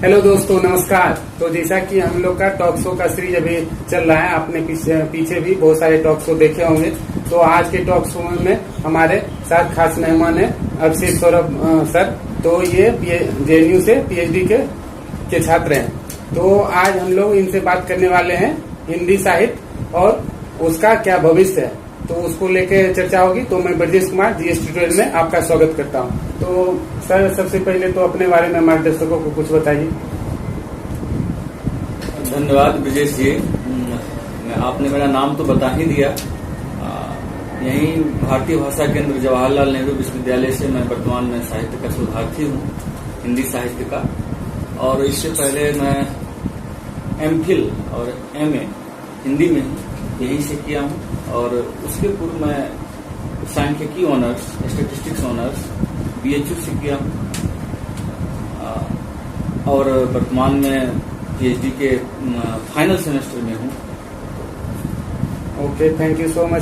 Hello दोस्तों, नमस्कार। तो जैसा कि हम लोग का टॉक शो का सीरीज अभी चल रहा है, आपने पीछे भी बहुत सारे टॉक शो देखे होंगे। तो आज के टॉक शो में हमारे साथ खास मेहमान है अभिषेक सौरभ सर। तो ये JNU से PhD के छात्र हैं। तो आज हम लोग इनसे बात करने वाले हैं हिंदी साहित्य और उसका क्या भविष्य है, तो उसको लेके चर्चा होगी। तो मैं ब्रजेश कुमार GS ट्यूटोरियल में आपका स्वागत करता हूँ। तो सर, सबसे पहले तो अपने बारे में हमारे दर्शकों को कुछ बताइए। धन्यवाद ब्रजेश जी। आपने मेरा नाम तो बता ही दिया। यहीं भारतीय भाषा केंद्र जवाहरलाल नेहरू विश्वविद्यालय से मैं वर्तमान में साहित्य का शोधार्थी हूँ, हिंदी साहित्य का। और इससे पहले मैं MPhil और MA हिंदी में यहीं से किया हूँ। और उसके पूर्व मैं सांख्यिकी ऑनर्स, स्टैटिस्टिक्स ऑनर्स BHU से किया हूँ। और वर्तमान में PhD के फाइनल सेमेस्टर में हूँ। Okay, thank you so much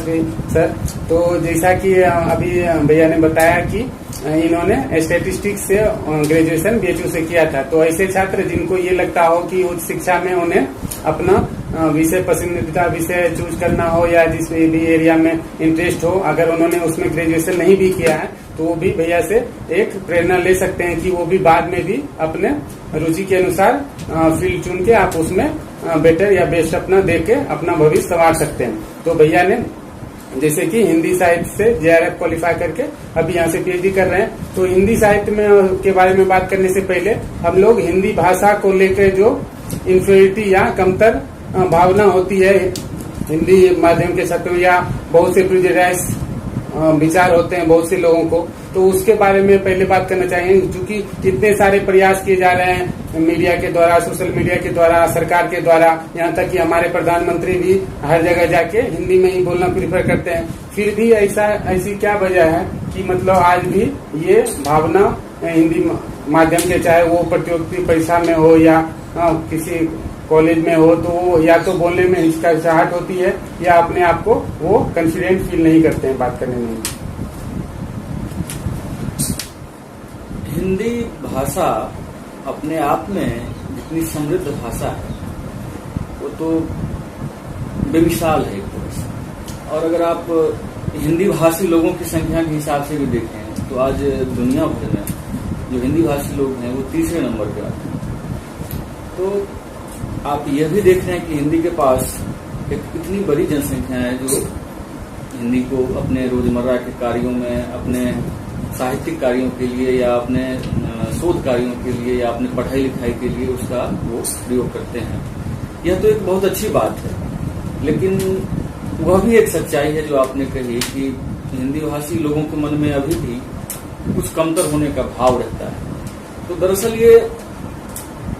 sir. तो जैसा कि अभी भैया ने बताया कि इन्होंने स्टैटिस्टिक्स से ग्रेजुएशन BHU से किया था। तो ऐसे छात्र जिनको ये लगता हो कि उच्च शिक्षा में उन्हें अपना विषय पसंदीदा विषय चूज करना हो या जिस भी एरिया में इंटरेस्ट हो, अगर उन्होंने उसमें ग्रेजुएशन नहीं भी किया है तो वो भी भैया से एक प्रेरणा ले सकते हैं कि वो भी बाद में भी अपने रुचि के अनुसार फील्ड चुन के आप उसमें बेटर या बेस्ट अपना दे के अपना भविष्य संवार सकते हैं। तो भैया ने जैसे कि हिंदी साहित्य से JRF क्वालिफाई करके अभी यहाँ से PhD कर रहे हैं। तो हिंदी साहित्य में के बारे में बात करने से पहले हम लोग हिंदी भाषा को लेकर जो इंफीरियरिटी या कमतर भावना होती है हिंदी माध्यम के छात्रों या बहुत से प्रिजुडाइज विचार होते हैं बहुत से लोगों को, तो उसके बारे में पहले बात करना चाहिए। क्योंकि इतने सारे प्रयास किए जा रहे हैं मीडिया के द्वारा, सोशल मीडिया के द्वारा, सरकार के द्वारा, यहाँ तक कि हमारे प्रधानमंत्री भी हर जगह जाके हिंदी में ही बोलना प्रीफर करते हैं। फिर भी ऐसी क्या वजह है कि मतलब आज भी ये भावना हिंदी माध्यम के, चाहे वो प्रतियोगिता परीक्षा में हो या किसी कॉलेज में हो, तो या तो बोलने में हिचकिचाहट होती है या अपने आप को वो कॉन्फिडेंट फील नहीं करते हैं बात करने में। हिंदी भाषा अपने आप में जितनी समृद्ध भाषा है वो तो बेमिसाल है एक तरह से। और अगर आप हिंदी भाषी लोगों की संख्या के हिसाब से भी देखें तो आज दुनिया भर में जो हिंदी भाषी लोग हैं वो तीसरे नंबर पे आते हैं। तो आप यह भी देख रहे हैं कि हिंदी के पास एक इतनी बड़ी जनसंख्या है जो हिंदी को अपने रोजमर्रा के कार्यों में, अपने साहित्यिक कार्यों के लिए या अपने शोध कार्यों के लिए या अपने पढ़ाई लिखाई के लिए उसका वो प्रयोग करते हैं। यह तो एक बहुत अच्छी बात है, लेकिन वह भी एक सच्चाई है जो आपने कही कि हिंदी भाषी लोगों के मन में अभी भी कुछ कमतर होने का भाव रहता है। तो दरअसल ये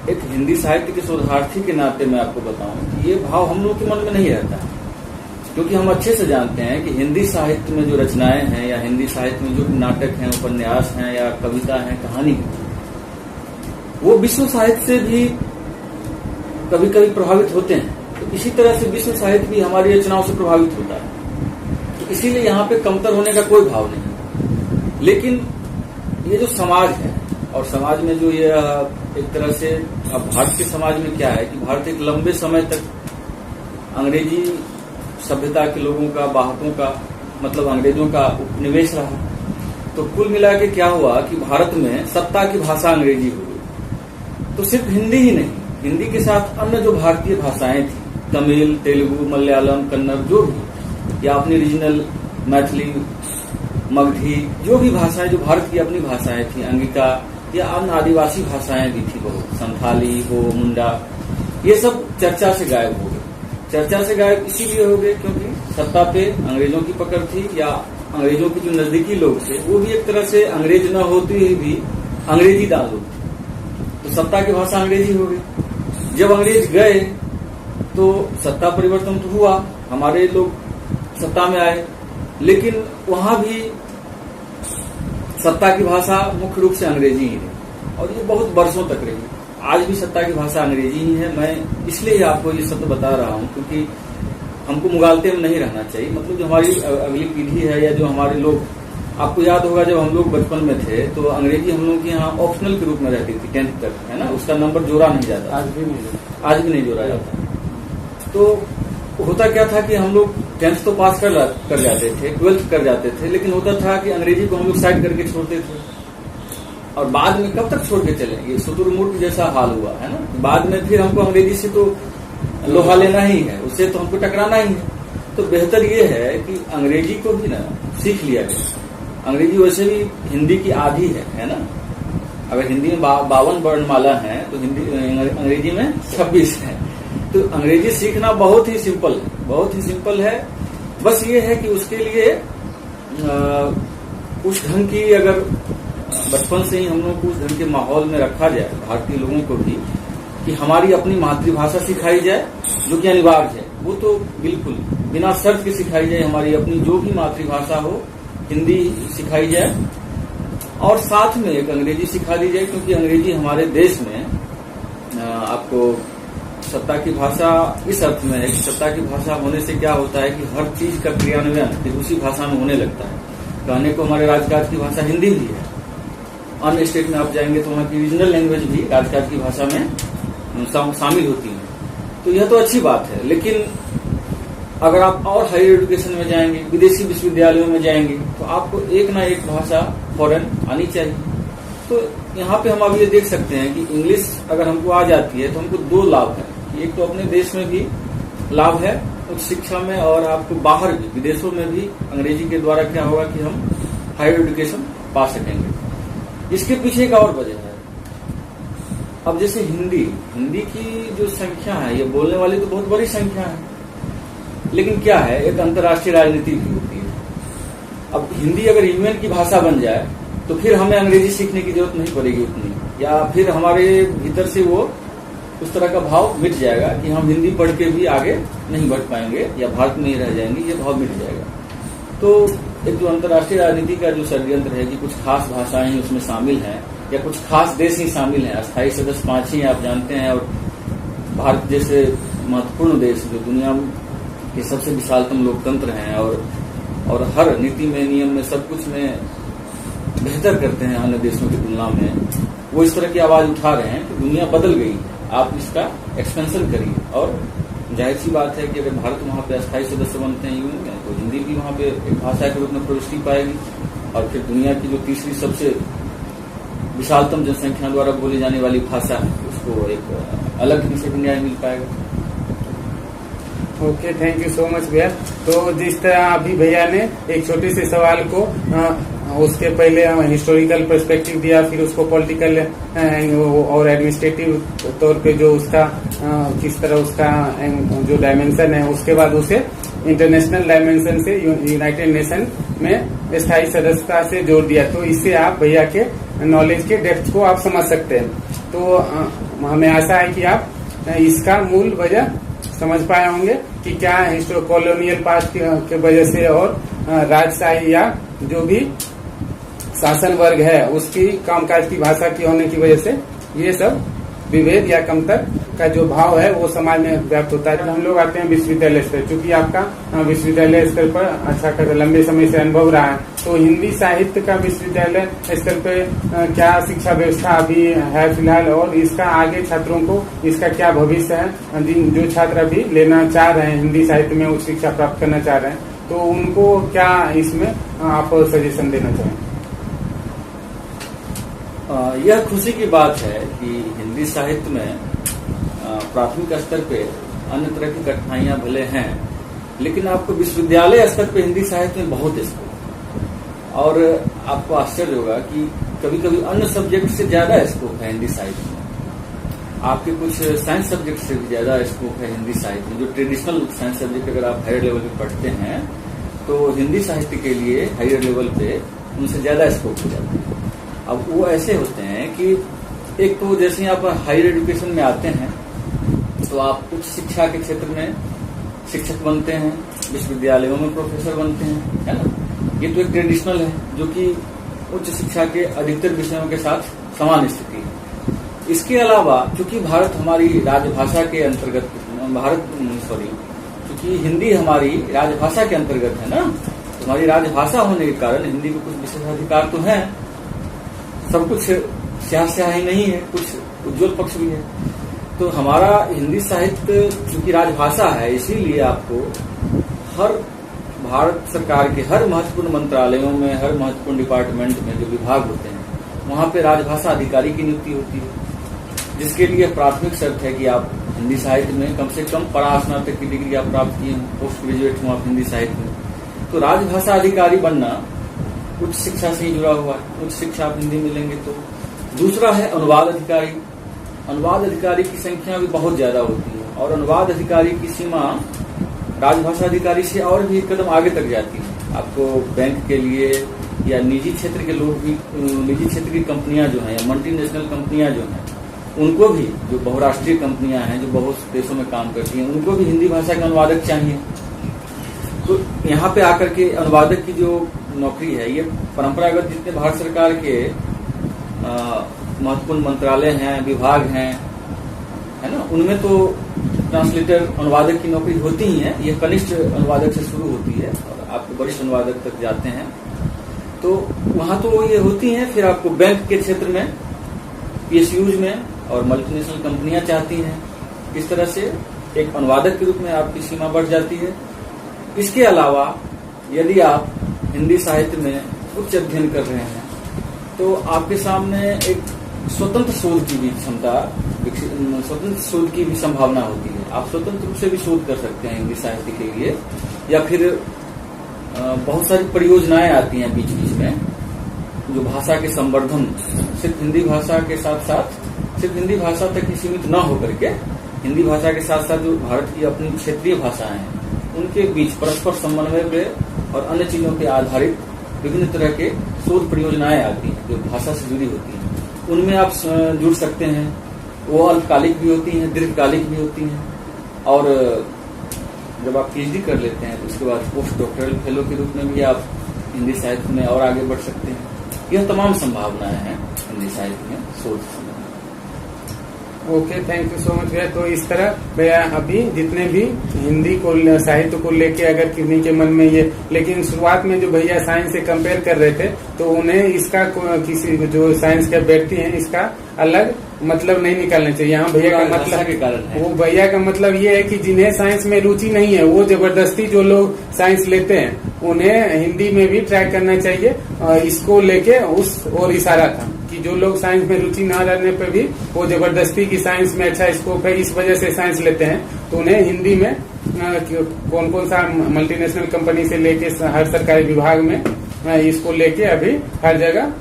एक हिंदी साहित्य के शोधार्थी के नाते मैं आपको बताऊं कि ये भाव हम लोग के मन में नहीं रहता है, क्योंकि हम अच्छे से जानते हैं कि हिंदी साहित्य में जो रचनाएं हैं या हिंदी साहित्य में जो नाटक हैं, उपन्यास हैं या कविता हैं, कहानी है, वो विश्व साहित्य से भी कभी कभी प्रभावित होते हैं। तो इसी तरह से विश्व साहित्य भी हमारी रचनाओं से प्रभावित होता है। तो इसीलिए यहाँ पे कमतर होने का कोई भाव नहीं। लेकिन ये जो समाज है और समाज में जो ये एक तरह से अब भारत के समाज में क्या है कि भारत एक लंबे समय तक अंग्रेजी सभ्यता के लोगों का, बाहकों का, मतलब अंग्रेजों का उपनिवेश रहा। तो कुल मिला के क्या हुआ कि भारत में सत्ता की भाषा अंग्रेजी हो गई। तो सिर्फ हिंदी ही नहीं, हिंदी के साथ अन्य जो भारतीय भाषाएं थी, तमिल, तेलुगु, मलयालम, कन्नड़, जो भी, या अपनी रीजनल मैथिली, मगधी, जो भी भाषाएं जो भारत की अपनी भाषाएं थी, अंगिका या अन्य आदिवासी भाषाएं भी थी, बहुत संथाली हो, मुंडा, ये सब चर्चा से गायब हो गए। चर्चा से गायब इसीलिए हो गए क्योंकि सत्ता पे अंग्रेजों की पकड़ थी, या अंग्रेजों के जो नजदीकी लोग थे वो भी एक तरह से अंग्रेज न होते हुए भी अंग्रेजी दान लोग थे। तो सत्ता की भाषा अंग्रेजी हो गई। जब अंग्रेज गए तो सत्ता परिवर्तन तो हुआ, हमारे लोग सत्ता में आए, लेकिन वहां भी सत्ता की भाषा मुख्य रूप से अंग्रेजी ही रही और ये बहुत वर्षों तक रही। आज भी सत्ता की भाषा अंग्रेजी ही है। मैं इसलिए आपको ये सब बता रहा हूँ क्योंकि हमको मुगालते में नहीं रहना चाहिए। मतलब जो हमारी अगली पीढ़ी है या जो हमारे लोग आपको याद होगा जब हम लोग बचपन में थे तो अंग्रेजी हम लोग के यहाँ ऑप्शनल के रूप में रहती थी 10th तक, है ना। उसका नंबर जोड़ा नहीं जाता, आज भी नहीं जोड़ा जाता। तो होता क्या था कि हम लोग 10th तो पास कर जाते थे, 12th कर जाते थे, लेकिन होता था कि अंग्रेजी को हम लोग साइड करके छोड़ते थे। और बाद में कब तक छोड़ के चलेंगे, शुतुरमुर्ग जैसा हाल हुआ, है ना। बाद में फिर हमको अंग्रेजी से तो लोहा लेना ही है, उससे तो हमको टकराना ही है। तो बेहतर ये है कि अंग्रेजी को भी ना सीख लिया जाए। अंग्रेजी वैसे भी हिंदी की आधी है ना। अगर हिंदी में 52 वर्णमाला है तो अंग्रेजी में 26 है। तो अंग्रेजी सीखना बहुत ही सिंपल है, बहुत ही सिंपल है। बस ये है कि उसके लिए उस ढंग की, अगर बचपन से ही हम लोग को उस ढंग के माहौल में रखा जाए, भारतीय लोगों को भी, कि हमारी अपनी मातृभाषा सिखाई जाए, जो कि अनिवार्य है। वो तो बिल्कुल बिना शर्त के सिखाई जाए। हमारी अपनी जो भी मातृभाषा हो, हिंदी सिखाई जाए और साथ में एक अंग्रेजी सिखा दी जाए, क्योंकि अंग्रेजी हमारे देश में आपको सत्ता की भाषा इस अर्थ में है कि सत्ता की भाषा होने से क्या होता है कि हर चीज का क्रियान्वयन फिर उसी भाषा में होने लगता है। कहने को हमारे राजकाज की भाषा हिंदी भी है। अन्य स्टेट में आप जाएंगे तो वहाँ की रीजनल लैंग्वेज भी राजकाज की भाषा में शामिल होती है। तो यह तो अच्छी बात है, लेकिन अगर आप और हायर एजुकेशन में जाएंगे, विदेशी विश्वविद्यालयों में जाएंगे, तो आपको एक ना एक भाषा फॉरेन आनी चाहिए। तो यहाँ पे हम अब ये देख सकते हैं कि इंग्लिश अगर हमको आ जाती है तो हमको दो लाभ है। एक तो अपने देश में भी लाभ है उच्च शिक्षा में, और आपको बाहर भी, विदेशों में भी अंग्रेजी के द्वारा क्या होगा कि हम हायर एजुकेशन पा सकेंगे। इसके पीछे एक और वजह है। अब जैसे हिंदी की जो संख्या है, ये बोलने वाली तो बहुत बड़ी संख्या है, लेकिन क्या है, एक अंतर्राष्ट्रीय राजनीति भी होती है। अब हिंदी अगर यूएन की भाषा बन जाए तो फिर हमें अंग्रेजी सीखने की जरूरत नहीं पड़ेगी उतनी, या फिर हमारे भीतर से वो उस तरह का भाव मिट जाएगा कि हम हिंदी पढ़ के भी आगे नहीं बढ़ पाएंगे या भारत में ही रह जाएंगे, ये भाव मिट जाएगा। तो एक जो अंतर्राष्ट्रीय राजनीति का जो षड्यंत्र है कि कुछ खास भाषाएं ही उसमें शामिल हैं या कुछ खास देश ही शामिल हैं, अस्थायी सदस्य 5 ही आप जानते हैं, और भारत जैसे महत्वपूर्ण देश जो दुनिया के सबसे विशालतम लोकतंत्र हैं और हर नीति में, नियम में, सब कुछ में बेहतर करते हैं अन्य देशों की तुलना में, वो इस तरह की आवाज उठा रहे हैं कि दुनिया बदल गई, आप इसका एक्सपेंशन करिए। और जाहिर सी बात है कि अगर भारत वहाँ पे अस्थायी सदस्य बनते हैं यूएन में, तो हिंदी भी वहाँ पे एक भाषा के रूप में प्रविष्टि पाएगी, और फिर दुनिया की जो तीसरी सबसे विशालतम जनसंख्या द्वारा बोली जाने वाली भाषा है, उसको एक अलग ढंग से न्याय मिल पाएगा। Okay, thank you so much भैया। तो जिस तरह अभी भैया ने एक छोटे से सवाल को उसके पहले हिस्टोरिकल पर्सपेक्टिव दिया, फिर उसको पॉलिटिकल और एडमिनिस्ट्रेटिव तौर पे जो उसका किस तरह उसका जो डायमेंशन है, उसके बाद उसे इंटरनेशनल डायमेंशन से यूनाइटेड नेशन में स्थायी सदस्यता से जोड़ दिया। तो इससे आप भैया के नॉलेज के डेप्थ को आप समझ सकते हैं। तो हमें आशा है कि आप इसका मूल वजह समझ पाए होंगे कि क्या कॉलोनियल पास्ट के वजह से और राजशाही या जो भी शासन वर्ग है उसकी कामकाज की भाषा की होने की वजह से ये सब विभेद या कमतर का जो भाव है वो समाज में व्याप्त होता है। हम लोग आते हैं विश्वविद्यालय स्तर, चूंकि आपका विश्वविद्यालय स्तर पर अच्छा खासा लंबे समय से अनुभव रहा है, तो हिंदी साहित्य का विश्वविद्यालय स्तर पर क्या शिक्षा व्यवस्था अभी है फिलहाल, और इसका आगे छात्रों को इसका क्या भविष्य है। जो छात्र अभी लेना चाह रहे हैं, हिंदी साहित्य में उच्च शिक्षा प्राप्त करना चाह रहे हैं, तो उनको क्या इसमें आप सजेशन देना चाहेंगे? यह खुशी की बात है कि हिंदी साहित्य में प्राथमिक स्तर पे अन्य तरह की कठिनाइयां भले हैं, लेकिन आपको विश्वविद्यालय स्तर पे हिंदी साहित्य में बहुत स्कोप, और आपको आश्चर्य होगा कि कभी कभी अन्य सब्जेक्ट से ज्यादा स्कोप है हिंदी साहित्य में। आपके कुछ साइंस सब्जेक्ट से भी ज्यादा स्कोप है हिंदी साहित्य में। जो ट्रेडिशनल साइंस सब्जेक्ट अगर आप हायर लेवल पे पढ़ते हैं तो हिंदी साहित्य के लिए हायर लेवल पे उनसे ज्यादा स्कोप हो जाता है। अब वो ऐसे होते हैं कि एक तो जैसे आप हायर एजुकेशन में आते हैं तो आप उच्च शिक्षा के क्षेत्र में शिक्षक बनते हैं, विश्वविद्यालयों में प्रोफेसर बनते हैं, है ना। ये तो एक ट्रेडिशनल है जो कि उच्च शिक्षा के अधिकतर विषयों के साथ समान स्थिति है। इसके अलावा चूंकि भारत हमारी राजभाषा के अंतर्गत, चूंकि हिंदी हमारी राजभाषा के अंतर्गत है ना, तो हमारी राजभाषा होने के कारण हिंदी को कुछ विशेषाधिकार तो है, सब कुछ स्याह ही नहीं है, कुछ उज्जवल पक्ष भी है। तो हमारा हिंदी साहित्य चूंकि राजभाषा है, इसीलिए आपको हर भारत सरकार के हर महत्वपूर्ण मंत्रालयों में, हर महत्वपूर्ण डिपार्टमेंट में जो विभाग होते हैं वहां पे राजभाषा अधिकारी की नियुक्ति होती है, जिसके लिए प्राथमिक शर्त है कि आप हिंदी साहित्य में कम से कम परास्नातक की डिग्री आप प्राप्त किए हों, पोस्ट ग्रेजुएट हों आप हिंदी साहित्य में। तो राजभाषा अधिकारी बनना उच्च शिक्षा से ही जुड़ा हुआ है, उच्च शिक्षा आप हिंदी में लेंगे तो। दूसरा है अनुवाद अधिकारी। अनुवाद अधिकारी की संख्या भी बहुत ज्यादा होती है और अनुवाद अधिकारी की सीमा राजभाषा अधिकारी से और भी एक कदम आगे तक जाती है। आपको बैंक के लिए या निजी क्षेत्र के लोग भी, निजी क्षेत्र की कंपनियां जो हैं या मल्टीनेशनल कंपनियां जो हैं, उनको भी, जो बहुराष्ट्रीय कंपनियां हैं जो बहुत देशों में काम करती हैं, उनको भी हिंदी भाषा के अनुवादक चाहिए। तो यहाँ पे आकर के अनुवादक की जो नौकरी है, ये परंपरागत जितने भारत सरकार के महत्वपूर्ण मंत्रालय हैं, विभाग हैं, है ना, उनमें तो ट्रांसलेटर अनुवादक की नौकरी होती ही है। ये कनिष्ठ अनुवादक से शुरू होती है और आप वरिष्ठ अनुवादक तक जाते हैं, तो वहां तो ये होती हैं। फिर आपको बैंक के क्षेत्र में, PSUs में और मल्टीनेशनल कंपनियां चाहती हैं। इस तरह से एक अनुवादक के रूप में आपकी सीमा बढ़ जाती है। इसके अलावा यदि आप हिंदी साहित्य में उच्च अध्ययन कर रहे हैं तो आपके सामने एक स्वतंत्र शोध की भी क्षमता, स्वतंत्र शोध की भी संभावना होती है। आप स्वतंत्र रूप से भी शोध कर सकते हैं हिंदी साहित्य के लिए, या फिर बहुत सारी परियोजनाएं आती हैं बीच बीच में जो भाषा के संवर्धन, सिर्फ हिंदी भाषा के साथ साथ, सिर्फ हिंदी भाषा तक ही सीमित न होकर के हिंदी भाषा के साथ साथ जो भारत की अपनी क्षेत्रीय भाषाएं हैं उनके बीच परस्पर समन्वय पे और अन्य चीजों के आधारित विभिन्न तरह के शोध परियोजनाएं आती हैं जो भाषा से जुड़ी होती हैं। उनमें आप जुड़ सकते हैं। वो अल्पकालिक भी होती हैं, दीर्घकालिक भी होती हैं, और जब आप PhD कर लेते हैं तो उसके बाद पोस्ट डॉक्टरल फेलो के रूप में भी आप हिंदी साहित्य में और आगे बढ़ सकते हैं। यह तमाम संभावनाएं हैं हिंदी साहित्य में शोध से। Okay, thank you so much भैया। तो इस तरह भैया अभी जितने भी हिंदी को, साहित्य को लेके अगर किन्हीं के मन में ये, लेकिन शुरुआत में जो भैया साइंस से कंपेयर कर रहे थे तो उन्हें इसका किसी जो साइंस के व्यक्ति हैं इसका अलग मतलब नहीं निकालना चाहिए। यहाँ भैया का मतलब के कारण है। वो भैया का मतलब ये है कि जिन्हें साइंस में रुचि नहीं है वो जबरदस्ती जो लोग साइंस लेते हैं उन्हें हिंदी में भी ट्राई करना चाहिए। इसको लेके उस और इशारा था कि जो लोग साइंस में रुचि न रहने पे भी वो जबरदस्ती की साइंस में अच्छा स्कोप है इस वजह से साइंस लेते हैं, तो उन्हें हिंदी में कौन कौन सा मल्टीनेशनल कंपनी से लेके हर सरकारी विभाग में इसको लेके अभी हर जगह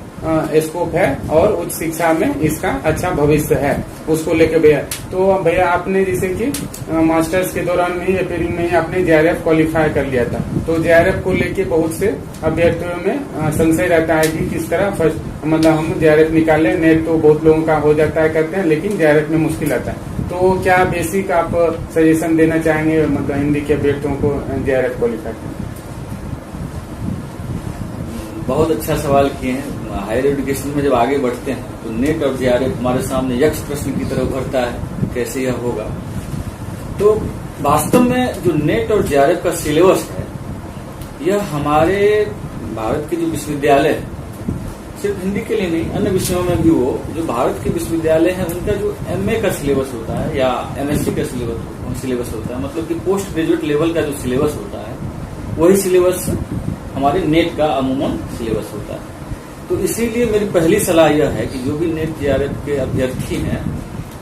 स्कोप है और उच्च शिक्षा में इसका अच्छा भविष्य है, उसको लेके भैया। तो भैया आपने जैसे कि मास्टर्स के दौरान में या फिर में आपने JRF क्वालिफाई कर लिया था, तो JRF को लेके बहुत से अभ्यर्थियों में संशय रहता है कि किस तरह फर्स्ट मतलब हम JRF निकालें। नेट तो बहुत लोगों का हो जाता है करते हैं, लेकिन JRF में मुश्किल आता है। तो क्या बेसिक आप सजेशन देना चाहेंगे मतलब हिंदी के अभ्यर्थियों को JRF क्वालिफाई करने? बहुत अच्छा सवाल किए हैं। हायर एजुकेशन में जब आगे बढ़ते हैं तो नेट और JRF हमारे सामने यक्ष प्रश्न की तरह उभरता है, कैसे यह होगा। तो वास्तव में जो नेट और JRF का सिलेबस है, यह हमारे भारत के जो विश्वविद्यालय है, सिर्फ हिंदी के लिए नहीं अन्य विषयों में भी, वो जो भारत के विश्वविद्यालय हैं उनका जो MA का सिलेबस होता है या MSc का सिलेबस होता है, मतलब कि पोस्ट ग्रेजुएट लेवल का जो सिलेबस होता है वही सिलेबस हमारे नेट का अमूमन सिलेबस होता है। तो इसीलिए मेरी पहली सलाह यह है कि जो भी नेट JRF के अभ्यर्थी हैं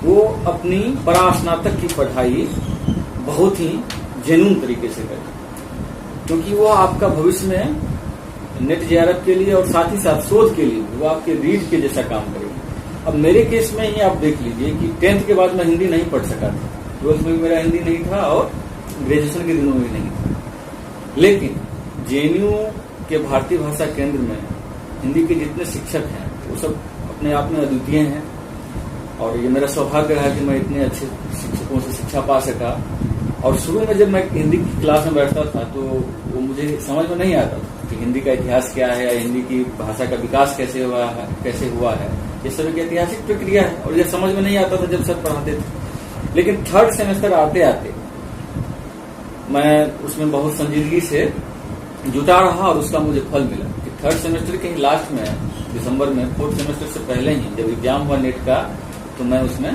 वो अपनी परास्नातक की पढ़ाई बहुत ही जेन्युइन तरीके से करें, क्योंकि वो आपका भविष्य में नेट JRF के लिए और साथ ही साथ शोध के लिए वो आपके रीढ़ के जैसा काम करेगी। अब मेरे केस में ही आप देख लीजिए कि 10th के बाद मैं हिंदी नहीं पढ़ सका था, 12th में भी मेरा हिंदी नहीं था और ग्रेजुएशन के दिनों में भी नहीं था, लेकिन JNU के भारतीय भाषा केंद्र में हिंदी के जितने शिक्षक हैं वो सब अपने आप में अद्वितीय हैं, और ये मेरा सौभाग्य रहा कि मैं इतने अच्छे शिक्षकों से शिक्षा पा सका। और शुरू में जब मैं हिंदी की क्लास में बैठता था तो वो मुझे समझ में नहीं आता था कि हिंदी का इतिहास क्या है या हिंदी की भाषा का विकास कैसे हुआ है। ये सब एक ऐतिहासिक प्रक्रिया है और ये समझ में नहीं आता था जब सर पढ़ाते थे। लेकिन 3rd सेमेस्टर आते आते मैं उसमें बहुत संजीदगी से जुटा रहा और उसका मुझे फल मिला कि थर्ड सेमेस्टर के ही लास्ट में, दिसंबर में, फोर्थ सेमेस्टर से पहले ही जब एग्जाम हुआ नेट का, तो मैं उसमें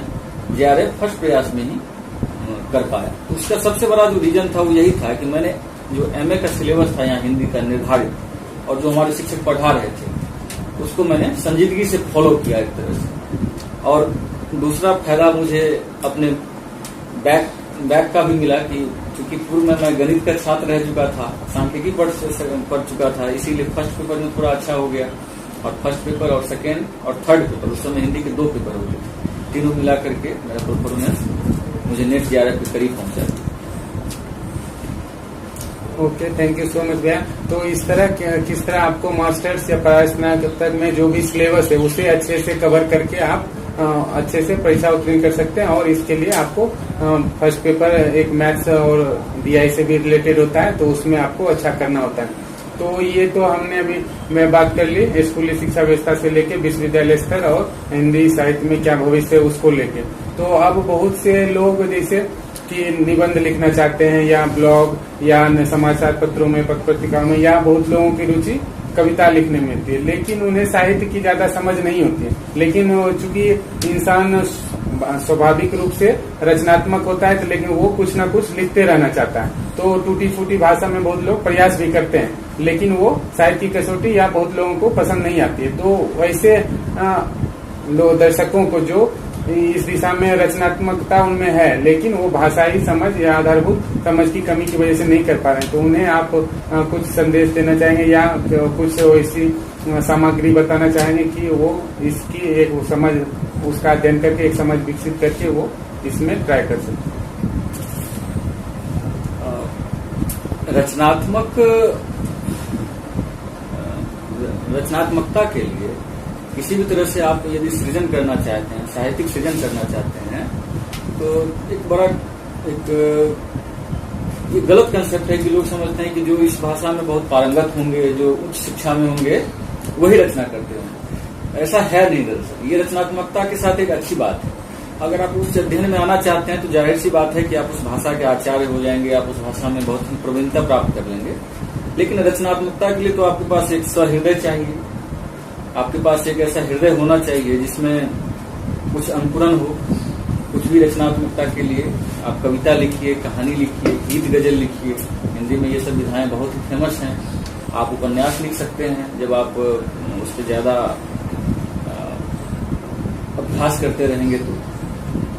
JRF फर्स्ट प्रयास में ही कर पाया। तो उसका सबसे बड़ा जो रीजन था वो यही था कि मैंने जो MA का सिलेबस था यहाँ हिंदी का निर्धारित और जो हमारे शिक्षक पढ़ा रहे थे उसको मैंने संजीदगी से फॉलो किया एक तरह से। और दूसरा फायदा मुझे अपने बैक का भी मिला कि चूंकि पूर्व में मैं गणित का छात्र रह चुका था, सांख्यिकी पढ़ चुका था, इसीलिए फर्स्ट पेपर में थोड़ा अच्छा हो गया। और फर्स्ट पेपर और सेकेंड और थर्ड पेपर, उस समय हिंदी के 2 पेपर हो गए, तीनों मिला करके मेरा परफॉर्मेंस मुझे नेट JRF के करीब पहुंचा। Okay, thank you so much भैया। तो इस तरह किस तरह आपको मास्टर्स या परास्नातक में जो भी सिलेबस है उसे अच्छे से कवर करके आप अच्छे से परीक्षा उत्तीर्ण कर सकते हैं। और इसके लिए आपको फर्स्ट पेपर एक मैथ्स और DI से भी रिलेटेड होता है, तो उसमें आपको अच्छा करना होता है। तो ये तो हमने अभी मैं बात कर ली स्कूली शिक्षा व्यवस्था से लेके विश्वविद्यालय स्तर और हिंदी साहित्य में क्या भविष्य है उसको लेके। तो अब बहुत से लोग जैसे कि निबंध लिखना चाहते हैं या ब्लॉग या समाचार पत्रों में, पत्र पत्रिकाओं में, या बहुत लोगों की रुचि कविता लिखने में होती है, लेकिन उन्हें साहित्य की ज्यादा समझ नहीं होती है। लेकिन चूंकि इंसान स्वाभाविक रूप से रचनात्मक होता है, तो लेकिन वो कुछ ना कुछ लिखते रहना चाहता है। तो टूटी फूटी भाषा में बहुत लोग प्रयास भी करते हैं, लेकिन वो साहित्य की कसौटी या बहुत लोगों को पसंद नहीं आती है। तो वैसे दर्शकों को जो इस दिशा में रचनात्मकता उनमें है, लेकिन वो भाषाई समझ या आधारभूत समझ की कमी की वजह से नहीं कर पा रहे हैं, तो उन्हें आप कुछ संदेश देना चाहेंगे या कुछ ऐसी सामग्री बताना चाहेंगे कि वो इसकी एक समझ, उसका अध्ययन करके एक समझ विकसित करके वो इसमें ट्राई कर सकते हैं। रचनात्मकता के लिए किसी भी तरह से आप यदि सृजन करना चाहते हैं, साहित्यिक सृजन करना चाहते हैं, तो ये गलत कंसेप्ट है कि लोग समझते हैं कि जो इस भाषा में बहुत पारंगत होंगे, जो उच्च शिक्षा में होंगे, वही रचना करते होंगे। ऐसा है नहीं दरअसल। ये रचनात्मकता के साथ एक अच्छी बात है। अगर आप उस अध्ययन में आना चाहते हैं तो जाहिर सी बात है कि आप उस भाषा के आचार्य हो जाएंगे, आप उस भाषा में बहुत ही प्रवीणता प्राप्त कर लेंगे। लेकिन रचनात्मकता के लिए तो आपके पास एक सहृदय चाहिए, आपके पास एक ऐसा हृदय होना चाहिए जिसमें कुछ अंकुरन हो। कुछ भी रचनात्मकता के लिए आप कविता लिखिए, कहानी लिखिए, गीत गजल लिखिए। हिंदी में ये सब विधाएं बहुत ही फेमस हैं। आप उपन्यास लिख सकते हैं जब आप उस पर ज्यादा अभ्यास करते रहेंगे तो।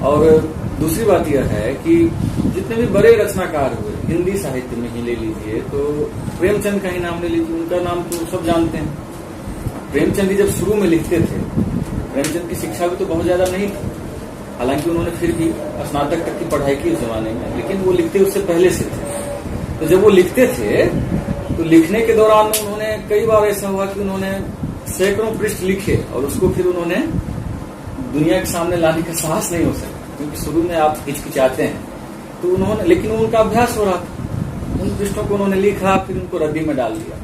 और दूसरी बात यह है कि जितने भी बड़े रचनाकार हुए हिंदी साहित्य में ही ले लीजिए, तो प्रेमचंद का ही नाम ले लीजिए, उनका नाम तो सब जानते हैं। प्रेमचंद जी जब शुरू में लिखते थे, प्रेमचंद की शिक्षा भी तो बहुत ज्यादा नहीं थी, हालांकि उन्होंने फिर भी स्नातक तक की पढ़ाई की उस जमाने में, लेकिन वो लिखते उससे पहले से थे। तो जब वो लिखते थे तो लिखने के दौरान उन्होंने कई बार ऐसा हुआ कि उन्होंने सैकड़ों पृष्ठ लिखे और उसको फिर उन्होंने दुनिया के सामने लाने का साहस नहीं हो सका, क्योंकि शुरू में आप हिचकिचाते हैं। तो उन्होंने, लेकिन उनका अभ्यास हो रहा था, उन पृष्ठों को उन्होंने लिखा, फिर उनको रद्दी में डाल दिया,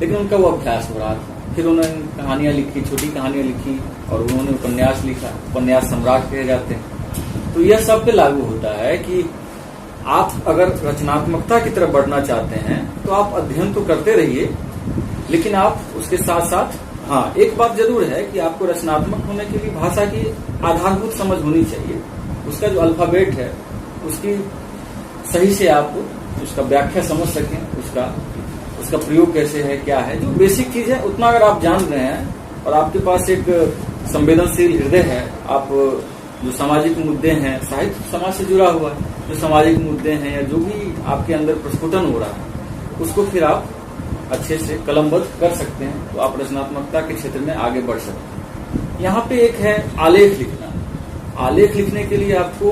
लेकिन उनका वो अभ्यास हो रहा था। फिर उन्होंने कहानियां लिखी, छोटी कहानियां लिखी, और उन्होंने उपन्यास लिखा, उपन्यास सम्राट कहे जाते हैं। तो यह सब पे लागू होता है कि आप अगर रचनात्मकता की तरफ बढ़ना चाहते हैं तो आप अध्ययन तो करते रहिए, लेकिन आप उसके साथ साथ, हाँ, एक बात जरूर है कि आपको रचनात्मक होने के लिए भाषा की आधारभूत समझ होनी चाहिए। उसका जो अल्फाबेट है उसकी सही से आप उसका व्याख्या समझ सकें, उसका प्रयोग कैसे है, क्या है, जो बेसिक चीज है उतना अगर आप जान रहे हैं और आपके पास एक संवेदनशील हृदय है, आप जो सामाजिक मुद्दे हैं, साहित्य समाज से जुड़ा हुआ है, जो सामाजिक मुद्दे हैं या जो भी आपके अंदर प्रस्फुटन हो रहा है, उसको फिर आप अच्छे से कलमबद्ध कर सकते हैं, तो आप रचनात्मकता के क्षेत्र में आगे बढ़ सकते हैं। यहाँ पे एक है आलेख लिखना। आलेख लिखने के लिए आपको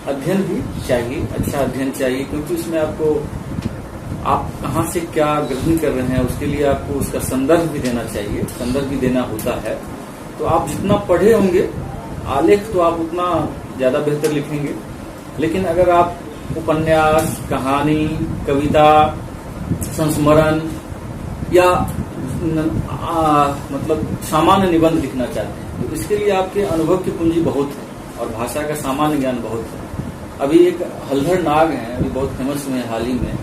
अध्ययन भी चाहिए, अच्छा अध्ययन चाहिए, क्योंकि उसमें आपको आप कहाँ से क्या ग्रहण कर रहे हैं उसके लिए आपको उसका संदर्भ भी देना चाहिए, संदर्भ भी देना होता है। तो आप जितना पढ़े होंगे आलेख तो आप उतना ज्यादा बेहतर लिखेंगे। लेकिन अगर आप उपन्यास, कहानी, कविता, संस्मरण या मतलब सामान्य निबंध लिखना चाहते हैं तो इसके लिए आपके अनुभव की पूंजी बहुत है और भाषा का सामान्य ज्ञान बहुत है। अभी एक हल्धर नाग हैं, अभी बहुत फेमस हुए हैं हाल ही में,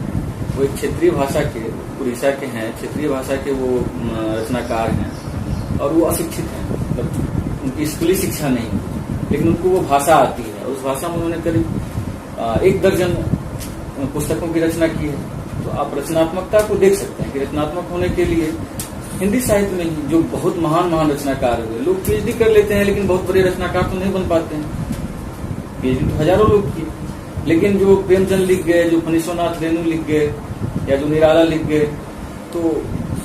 वो एक क्षेत्रीय भाषा के, उड़ीसा के हैं, क्षेत्रीय भाषा के वो रचनाकार हैं और वो अशिक्षित हैं, मतलब उनकी स्कूली शिक्षा नहीं है, लेकिन उनको वो भाषा आती है और उस भाषा में उन्होंने करीब 1 दर्जन पुस्तकों की रचना की है। तो आप रचनात्मकता को देख सकते हैं कि रचनात्मक होने के लिए हिंदी साहित्य में ही जो बहुत महान रचनाकार हुए, लोग पीएचडी कर लेते हैं लेकिन बहुत बड़े रचनाकार तो नहीं बन पाते हैं। पीएचडी तो हजारों लोग किए, लेकिन जो प्रेमचंद लिख गए, जो फणीश्वरनाथ रेणु लिख गए या जो निराला लिख गए, तो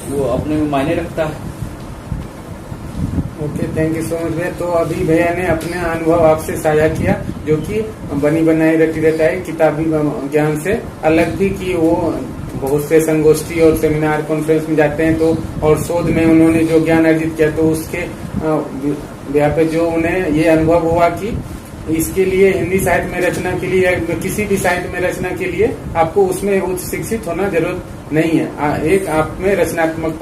वो अपने में मायने रखता है। Okay, thank you so much भैया। तो अभी भैया ने अपने अनुभव आपसे साझा किया, जो कि बनी बनाई रटी रटाई किताबी ज्ञान से अलग भी, कि वो बहुत से संगोष्ठी और सेमिनार कॉन्फ्रेंस में जाते हैं तो और शोध में उन्होंने जो ज्ञान अर्जित किया, तो उसके यहाँ पे जो उन्हें ये अनुभव हुआ कि इसके लिए हिंदी साहित्य में रचना के लिए या किसी भी साहित्य में रचना के लिए आपको उसमें उच्च शिक्षित होना जरूरत नहीं है। एक आप में रचनात्मकता